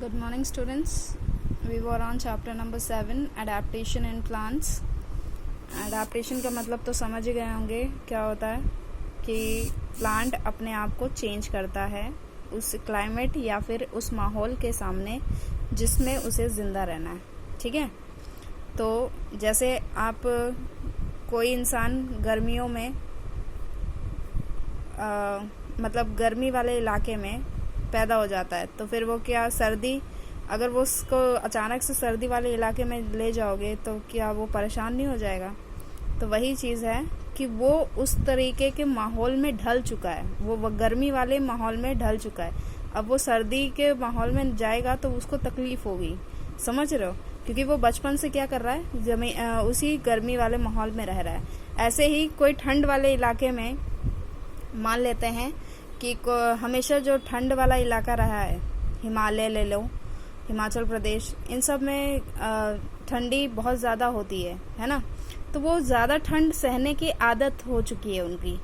Good morning, students. We were on chapter number 7, adaptation in plants. Adaptation का मतलब तो समझ ही गए होंगे क्या होता है कि प्लांट अपने आप को चेंज करता है उस क्लाइमेट या फिर उस माहौल के सामने जिसमें उसे ज़िंदा रहना है। ठीक है, तो जैसे आप कोई इंसान गर्मियों में मतलब गर्मी वाले इलाके में पैदा हो जाता है, तो फिर वो क्या सर्दी, अगर वो उसको अचानक से सर्दी वाले इलाके में ले जाओगे तो क्या वो परेशान नहीं हो जाएगा? तो वही चीज़ है कि वो उस तरीके के माहौल में ढल चुका है, वो गर्मी वाले माहौल में ढल चुका है। अब वो सर्दी के माहौल में जाएगा तो उसको तकलीफ होगी, समझ रहे हो? क्योंकि वो बचपन से क्या कर रहा है, उसी गर्मी वाले माहौल में रह रहा है। ऐसे ही कोई ठंड वाले इलाके में मान लेते हैं कि हमेशा जो ठंड वाला इलाका रहा है, हिमालय ले लो, हिमाचल प्रदेश, इन सब में ठंडी बहुत ज़्यादा होती है ना। तो वो ज़्यादा ठंड सहने की आदत हो चुकी है उनकी।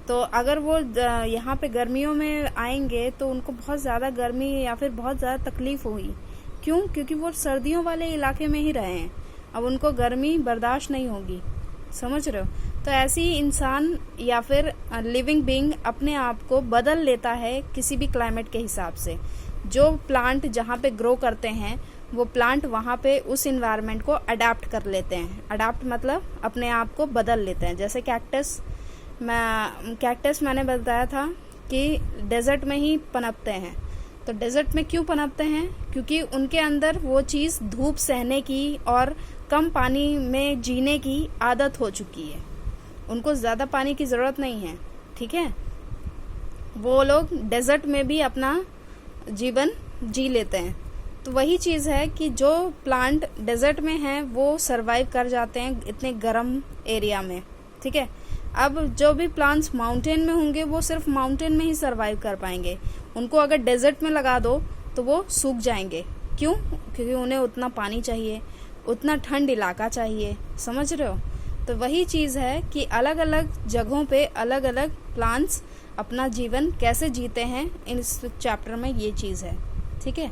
तो अगर वो यहाँ पे गर्मियों में आएंगे तो उनको बहुत ज़्यादा गर्मी या फिर बहुत ज़्यादा तकलीफ होगी। क्यों? क्योंकि वो सर्दियों वाले इलाके में ही रहे हैं, अब उनको गर्मी बर्दाश्त नहीं होगी, समझ रहे हो? तो ऐसे ही इंसान या फिर लिविंग बीइंग अपने आप को बदल लेता है किसी भी क्लाइमेट के हिसाब से। जो प्लांट जहाँ पे ग्रो करते हैं वो प्लांट वहाँ पे उस इन्वायरमेंट को अडाप्ट कर लेते हैं। अडाप्ट मतलब अपने आप को बदल लेते हैं। जैसे कैक्टस मैंने बताया था कि डेजर्ट में ही पनपते हैं। तो डेजर्ट में क्यों पनपते हैं? क्योंकि उनके अंदर वो चीज़ धूप सहने की और कम पानी में जीने की आदत हो चुकी है, उनको ज़्यादा पानी की ज़रूरत नहीं है। ठीक है, वो लोग डेजर्ट में भी अपना जीवन जी लेते हैं। तो वही चीज़ है कि जो प्लांट डेजर्ट में हैं वो सरवाइव कर जाते हैं इतने गर्म एरिया में। ठीक है, अब जो भी प्लांट्स माउंटेन में होंगे वो सिर्फ माउंटेन में ही सरवाइव कर पाएंगे। उनको अगर डेजर्ट में लगा दो तो वो सूख जाएंगे। क्यों? क्योंकि उन्हें उतना पानी चाहिए, उतना ठंड इलाका चाहिए, समझ रहे हो? तो वही चीज़ है कि अलग अलग जगहों पे अलग अलग प्लांट्स अपना जीवन कैसे जीते हैं, इस चैप्टर में ये चीज़ है। ठीक है,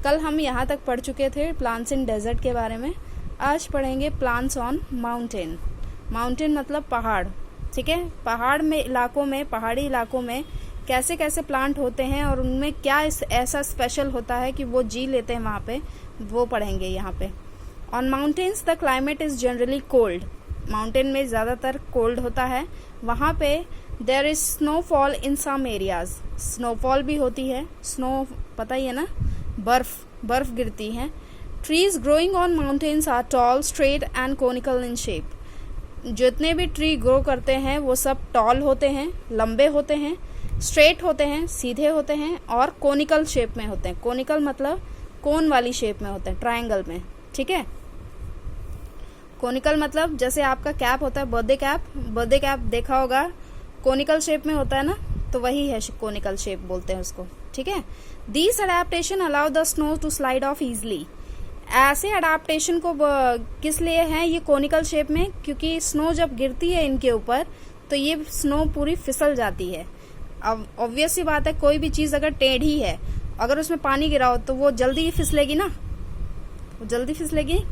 कल हम यहाँ तक पढ़ चुके थे प्लांट्स इन डेजर्ट के बारे में। आज पढ़ेंगे प्लांट्स ऑन माउंटेन। माउंटेन मतलब पहाड़। ठीक है, पहाड़ी इलाकों में कैसे कैसे प्लांट होते हैं और उनमें क्या ऐसा स्पेशल होता है कि वो जी लेते हैं वहाँ पे, वो पढ़ेंगे यहाँ पे। On mountains the climate is generally cold. Mountain में ज़्यादातर कोल्ड होता है। वहाँ पे there is snowfall in some areas. Snowfall भी होती है, स्नो पता ही है ना, बर्फ गिरती है। Trees growing on mountains are tall, straight and conical in shape. जितने भी ट्री ग्रो करते हैं वो सब टॉल होते हैं, लंबे होते हैं, स्ट्रेट होते हैं, सीधे होते हैं और कोनिकल शेप में होते हैं। कोनिकल मतलब कोन वाली शेप में होते हैं, ट्रायंगल में। ठीक है, कोनिकल मतलब जैसे आपका कैप होता है, बर्थडे कैप देखा होगा, कोनिकल शेप में होता है ना, तो वही है कोनिकल शेप बोलते हैं उसको। ठीक है, these adaptation allow the snow to slide off easily. ऐसे अडेप्टेशन को किस लिए है ये कोनिकल शेप में? क्योंकि स्नो जब गिरती है इनके ऊपर तो ये स्नो पूरी फिसल जाती है। अब ऑब्वियस सी बात है, कोई भी चीज़ अगर टेढ़ी है, अगर उसमें पानी गिरा हो तो वो जल्दी फिसलेगी ना, वो जल्दी फिसलेगी।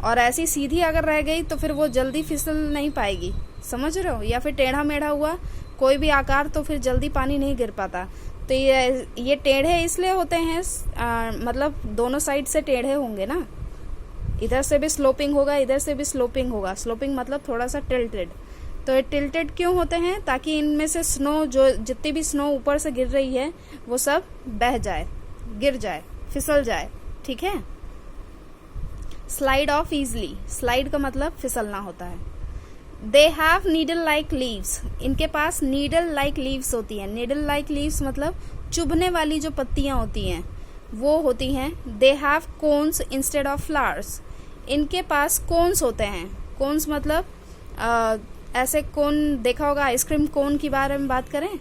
और ऐसी सीधी अगर रह गई तो फिर वो जल्दी फिसल नहीं पाएगी, समझ रहे हो? या फिर टेढ़ा मेढ़ा हुआ कोई भी आकार तो फिर जल्दी पानी नहीं गिर पाता। तो ये टेढ़े इसलिए होते हैं, मतलब दोनों साइड से टेढ़े होंगे ना, इधर से भी स्लोपिंग होगा, इधर से भी स्लोपिंग होगा। स्लोपिंग मतलब थोड़ा सा टिल्टेड। तो ये टिल्टेड क्यों होते हैं? ताकि इनमें से स्नो, जो जितनी भी स्नो ऊपर से गिर रही है वो सब बह जाए, गिर जाए, फिसल जाए। ठीक है, स्लाइड ऑफ इजली। स्लाइड का मतलब फिसलना होता है। They have needle like leaves. इनके पास नीडल लाइक लीव्स होती हैं। नीडल लाइक लीव्स मतलब चुभने वाली जो पत्तियां होती हैं वो होती हैं। They have cones instead of flowers. इनके पास कोन्स होते हैं। कोन्स मतलब ऐसे कोन देखा होगा, आइसक्रीम कोन के बारे में बात करें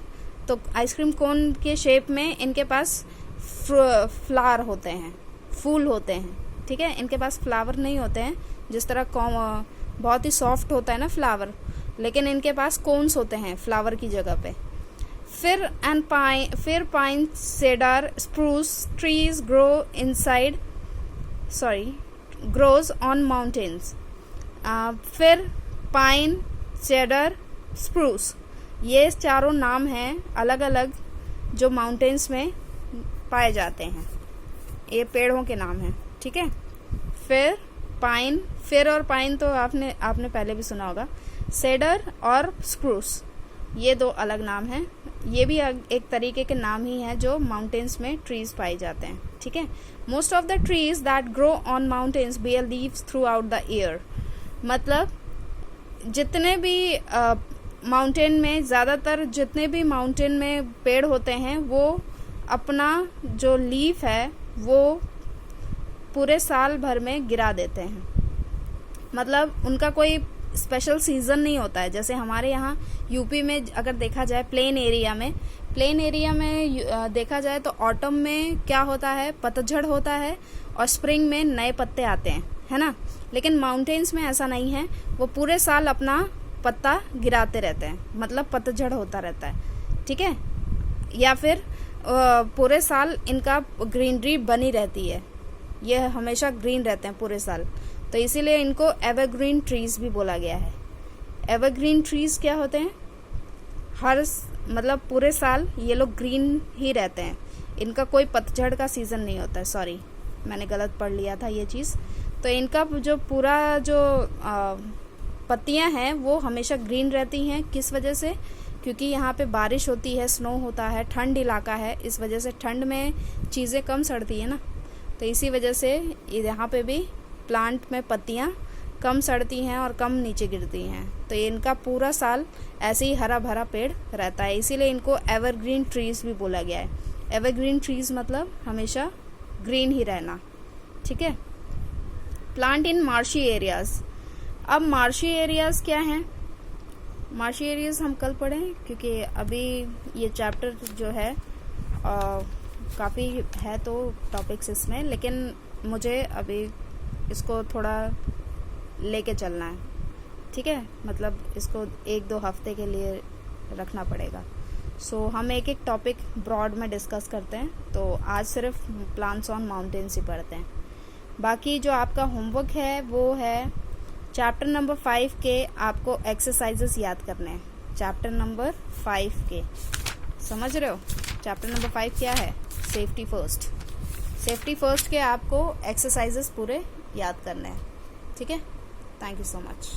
तो आइसक्रीम कोन के शेप में इनके पास फ्लावर होते हैं, फूल होते हैं। ठीक है, इनके पास फ्लावर नहीं होते हैं, जिस तरह बहुत ही सॉफ्ट होता है ना फ्लावर, लेकिन इनके पास कोन्स होते हैं फ्लावर की जगह पे। फिर pine, shader, spruce trees grows on mountains. फिर पाइन, सेडर, स्प्रूस, ये चारों नाम हैं अलग अलग जो माउंटेन्स में पाए जाते हैं, ये पेड़ों के नाम हैं, ठीक है। फिर पाइन, फिर और पाइन तो आपने पहले भी सुना होगा। सेडर और स्प्रूस, ये दो अलग नाम हैं, ये भी एक तरीके के नाम ही हैं जो माउंटेन्स में ट्रीज पाए जाते हैं, ठीक है। Most of the trees that grow on mountains bear leaves throughout the year. मतलब जितने भी माउंटेन में, ज़्यादातर जितने भी माउंटेन में पेड़ होते हैं वो अपना जो लीफ है वो पूरे साल भर में गिरा देते हैं। मतलब उनका कोई स्पेशल सीज़न नहीं होता है। जैसे हमारे यहाँ यूपी में अगर देखा जाए, प्लेन एरिया में देखा जाए तो ऑटम में क्या होता है, पतझड़ होता है, और स्प्रिंग में नए पत्ते आते हैं, है ना। लेकिन माउंटेन्स में ऐसा नहीं है, वो पूरे साल अपना पत्ता गिराते रहते हैं, मतलब पतझड़ होता रहता है, ठीक है। या फिर पूरे साल इनका ग्रीनरी बनी रहती है, ये हमेशा ग्रीन रहते हैं पूरे साल, तो इसीलिए इनको एवरग्रीन ट्रीज भी बोला गया है। एवरग्रीन ट्रीज क्या होते हैं, मतलब पूरे साल ये लोग ग्रीन ही रहते हैं, इनका कोई पतझड़ का सीज़न नहीं होता है। सॉरी, मैंने गलत पढ़ लिया था ये चीज़। तो इनका जो पूरा जो पत्तियां हैं वो हमेशा ग्रीन रहती हैं। किस वजह से? क्योंकि यहाँ पे बारिश होती है, स्नो होता है, ठंड इलाका है, इस वजह से ठंड में चीज़ें कम सड़ती है ना, तो इसी वजह से यहाँ पे भी प्लांट में पत्तियाँ कम सड़ती हैं और कम नीचे गिरती हैं। तो इनका पूरा साल ऐसे ही हरा भरा पेड़ रहता है, इसीलिए इनको एवरग्रीन ट्रीज भी बोला गया है। एवरग्रीन ट्रीज मतलब हमेशा ग्रीन ही रहना, ठीक है। Plant in marshy areas. अब मार्शी एरियाज क्या हैं? मार्शी एरियाज हम कल पढ़ें, क्योंकि अभी ये चैप्टर जो है काफ़ी है तो टॉपिक्स इसमें, लेकिन मुझे अभी इसको थोड़ा लेके चलना है, ठीक है। मतलब इसको 1-2 हफ्ते के लिए रखना पड़ेगा। सो हम एक एक टॉपिक ब्रॉड में डिस्कस करते हैं। तो आज सिर्फ प्लांट्स ऑन माउंटेन्स ही पढ़ते हैं। बाकी जो आपका होमवर्क है वो है चैप्टर नंबर 5 के आपको एक्सरसाइजेस याद करने हैं। चैप्टर नंबर 5 के, समझ रहे हो? चैप्टर नंबर 5 क्या है? Safety first. सेफ्टी फर्स्ट के आपको एक्सरसाइजेस पूरे याद करने हैं, ठीक है। Thank you so much.